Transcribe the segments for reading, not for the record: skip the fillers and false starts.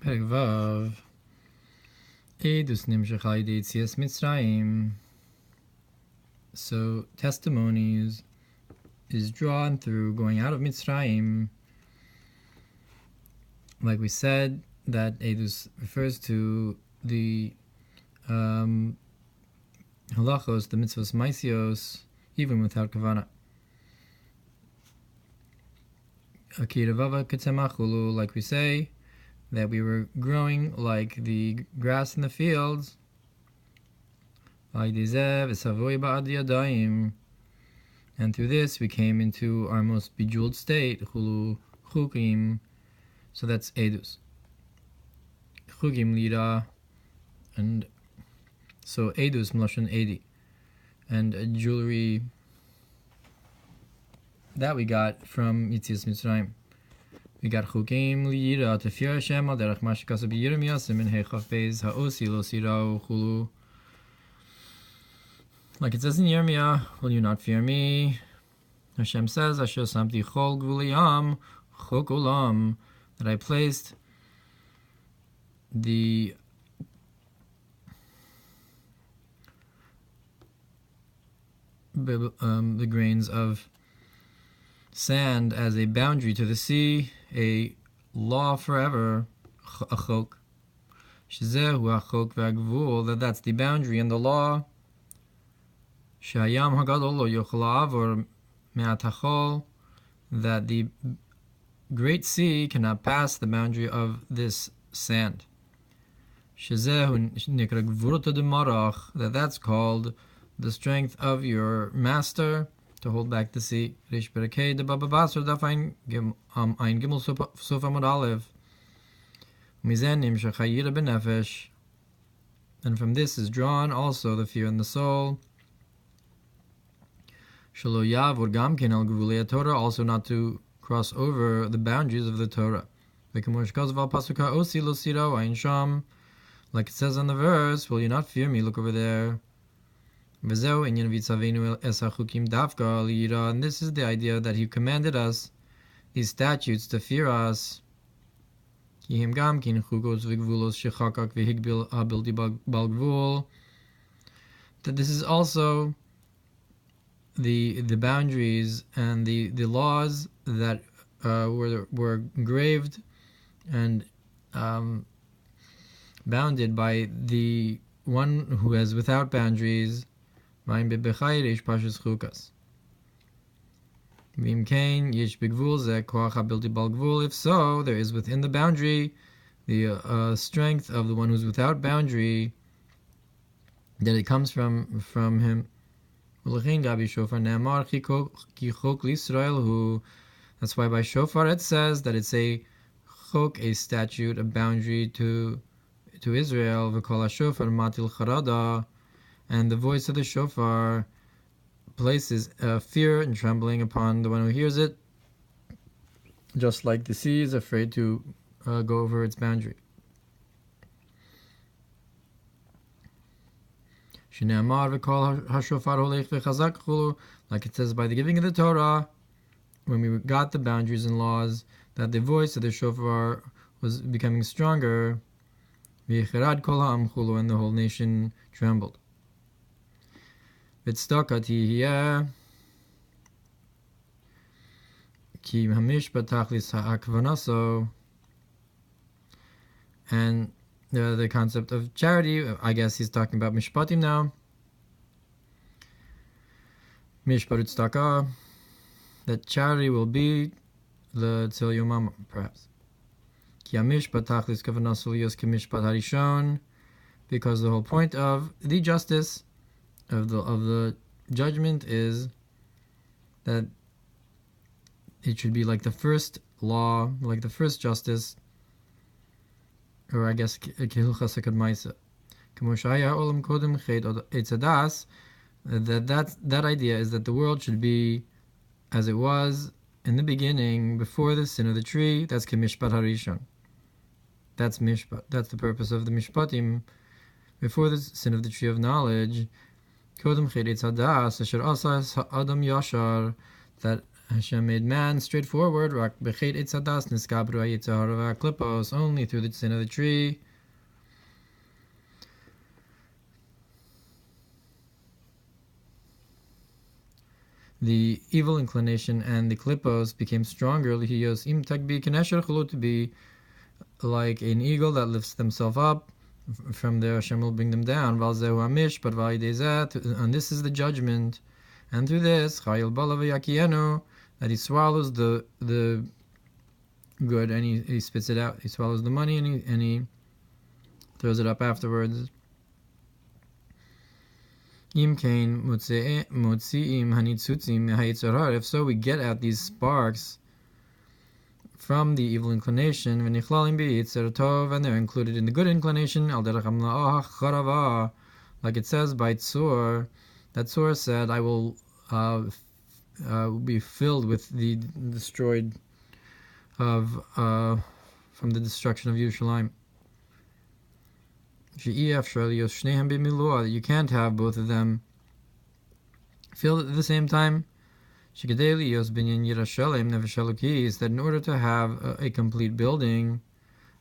פרק ו' עדות נמשך על ידי יציאת מצרים. So testimonies is drawn through going out of Mitzrayim. Like we said, that Edus refers to the halachos, the mitzvos maisios, even without kavana. Like we say, that we were growing like the grass in the fields. And through this we came into our most bejeweled state. So that's edus. Chugim lira, and so edus mlashon edi, and jewelry that we got from Yitzias Mitzrayim. We got chugim lira to fear Hashem al derech ma shekasa b'Yirmiyah simin heichaf beis ha'osi lo sirao chulu. Like it says in Yirmiyah, will you not fear me? Hashem says, Asher samti chol gvuliyam chok ulam, that I placed the grains of sand as a boundary to the sea, a law forever, a chok. Shezehu achok v'agvul, that's the boundary and the law. Shayam hagadol lo yochel la'avor me'at hachol, that the great sea cannot pass the boundary of this sand. Shezehu nikra gvurot demarach, that's called the strength of your master to hold back the sea. Rish berekei de baba basar daf ein gimel sof amud aleph. Mizen nimshach hayira benefesh, and from this is drawn also the fear in the soul. Shelo yavur gam ken al gvulei Torah, also not to cross over the boundaries of the Torah. Like it says on the verse, will you not fear me? Look over there. And this is the idea that he commanded us these statutes to fear us. That this is also the boundaries and the laws that were engraved and bounded by the one who is without boundaries. If so, there is within the boundary the strength of the one who's without boundary, that it comes from him. That's why by shofar it says that it's a chok, a statute, a boundary to Israel. And the voice of the shofar places fear and trembling upon the one who hears it, just like the sea is afraid to go over its boundary. Like it says by the giving of the Torah, when we got the boundaries and laws, that the voice of the shofar was becoming stronger, and the whole nation trembled. And the concept of charity, I guess he's talking about mishpatim now. Mishpat tzedakah, that charity will be the tzil yom Mamar, perhaps. Because the whole point of the justice of the judgment is that it should be like the first law, like the first justice, or I guess kehilchas hakad ma'isa. That idea is that the world should be as it was in the beginning, before the sin of the tree. That's kemishpat harishon. That's mishpat. That's the purpose of the mishpatim, before the sin of the tree of knowledge. That Hashem made man straightforward, only through the sin of the tree. The evil inclination and the klippos became stronger, to be like an eagle that lifts themselves up. From there Hashem will bring them down. But and this is the judgment. And through this, that he swallows the good and he spits it out. He swallows the money and he throws it up afterwards. If so, we get out these sparks from the evil inclination, and they're included in the good inclination, like it says by Tzur. That Tzur said, I will be filled with the destroyed of from the destruction of Yerushalayim. You can't have both of them filled at the same time. That in order to have a complete building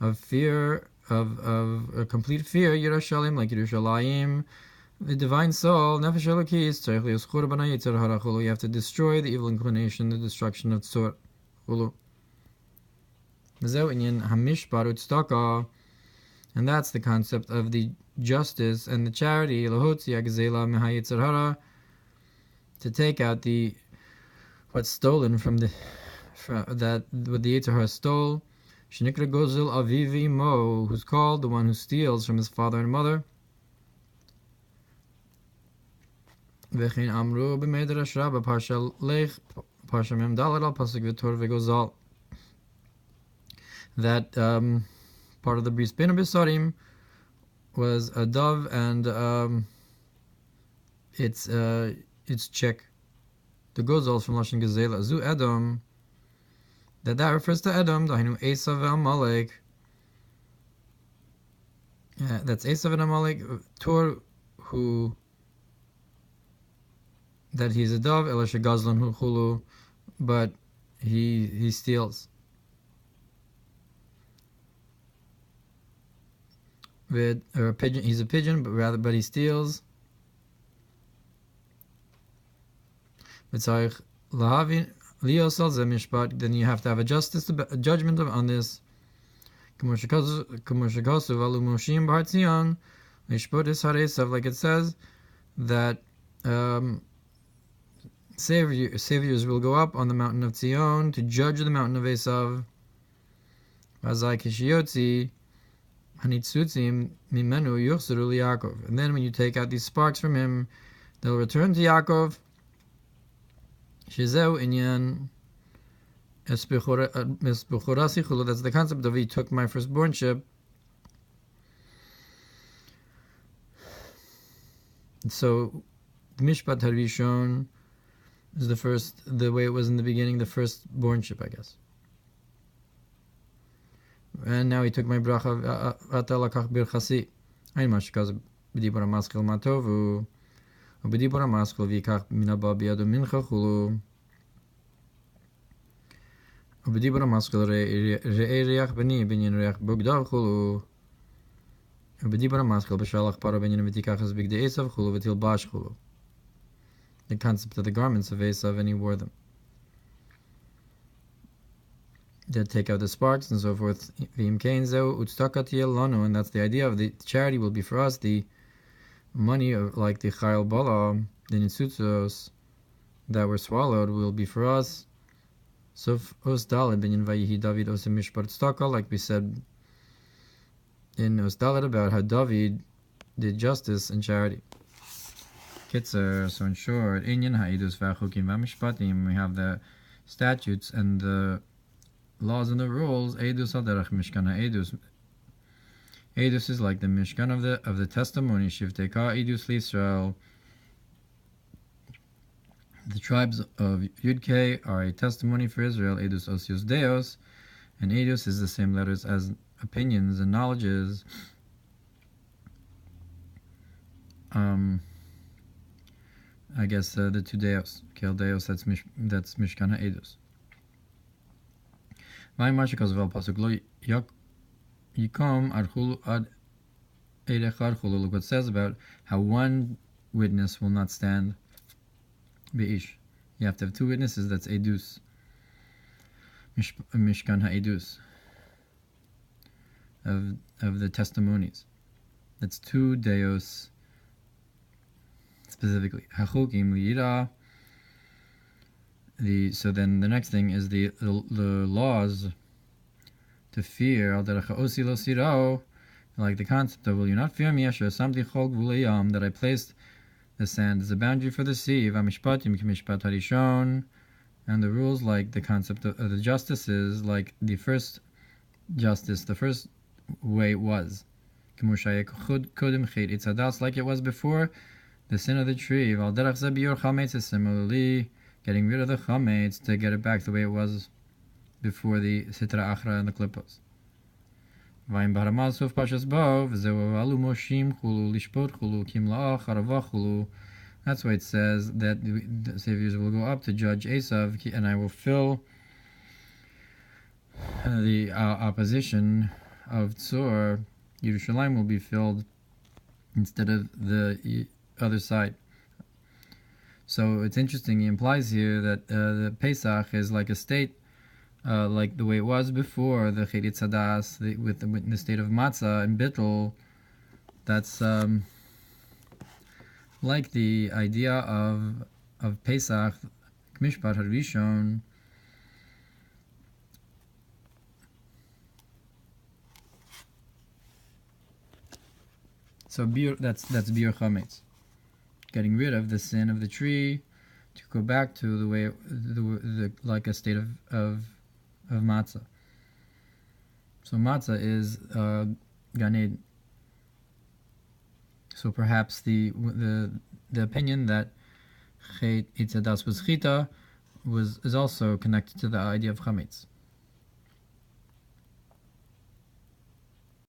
of fear, of a complete fear, Yerushalayim, like Yerushalayim, the divine soul, you have to destroy the evil inclination, the destruction of Tzur. And that's the concept of the justice and the charity, to take out what's stolen from that what the Yetzer Hara stole. Shenikra Gozil Aviv Imo, who's called the one who steals from his father and mother. V'chein Amru b'Medrash Rabbah Parsha Lech Parsha Mem Daled Al Pasuk V'Tor V'Gozal. That part of the Bris Bein HaBesarim was a dove and its chick. The Gozal from Lashon Gezela Zu Edom. That refers to Edom. Dahinu Esav v'Amalek. That's Esav and Amalek. Tor who that he's a dove. Elisha Gazlan hu chulu, but he steals. Or a pigeon. He's a pigeon, but he steals. Then you have to have a judgment on this. Like it says that saviors will go up on the mountain of Zion to judge the mountain of Esav. And then when you take out these sparks from him, they'll return to Yaakov. That's the concept of he took my firstbornship. So Mishpat Harishon is the way it was in the beginning, the firstbornship, I guess. And now he took my bracha. Atalakach birchasi. Ein mashkaz b'dibur hamaskil matovu. Ub'dibur hamaskil v'yikach minaba b'yadu mincha chulu. Ub'dibur hamaskil re'ei re'ach b'ni b'nyin re'ach b'ugdav chulu. Ub'dibur hamaskil b'shalach paro b'nyin v'tikachas b'gdei Esav chulu v'til bash chulu. The concept of the garments of Esav, and he wore them. They'd take out the sparks and so forth. And that's the idea of the charity will be for us. The money of like the Chayil Bala, the Nitzutzos that were swallowed will be for us. So Os Dalet Binyan Vayihi David Os Mishpat Tzedakah, like we said in Os Dalet about how David did justice and charity. Kitzer, so in short, Inyan Ha'idus V'Achukim V'Mishpatim, we have the statutes and the laws and the rules. Eidus Aderach Mishkan Ha'edus. Eidus is like the Mishkan of the testimony. Shivteka Eidus L'Yisrael. The tribes of Yud-K are a testimony for Israel. Eidus Osius Deos. And Eidus is the same letters as opinions and knowledges. I guess the two deos. Kel deos, that's Mishkan ha'edus. Vayimar shekazav pasuk lo yikom archulu ad eidechad chulu. Look what it says about how one witness will not stand beish. You have to have two witnesses. That's edus. Mishkan ha'edus of the testimonies. That's two deos specifically. Hachukim liyira. So then the next thing is the laws to fear. Al derech ha'osi lo siro, like the concept of, will you not fear me? Asher samti chol gvulei, that I placed the sand as a boundary for the sea. V'amishpatim k'mishpat harishon, and the rules like the concept of the justices, like the first justice, the first way it was. Like it was before the sin of the tree. Similarly, getting rid of the chametz to get it back the way it was before the sitra achra and the klippos. That's why it says that the saviors will go up to judge Esav, and I will fill the opposition of Tzor. Yerushalayim will be filled instead of the other side. So it's interesting, he implies here that the Pesach is like a state, like the way it was before the Chedit Sadas, with the state of Matzah and Bittul. That's like the idea of Pesach, Mishpat Harishon. So that's biur chametz, getting rid of the sin of the tree, to go back to the way like a state of matzah. So matzah is Gan Eden. So perhaps the opinion that Chet Itzadas was chita is also connected to the idea of chametz.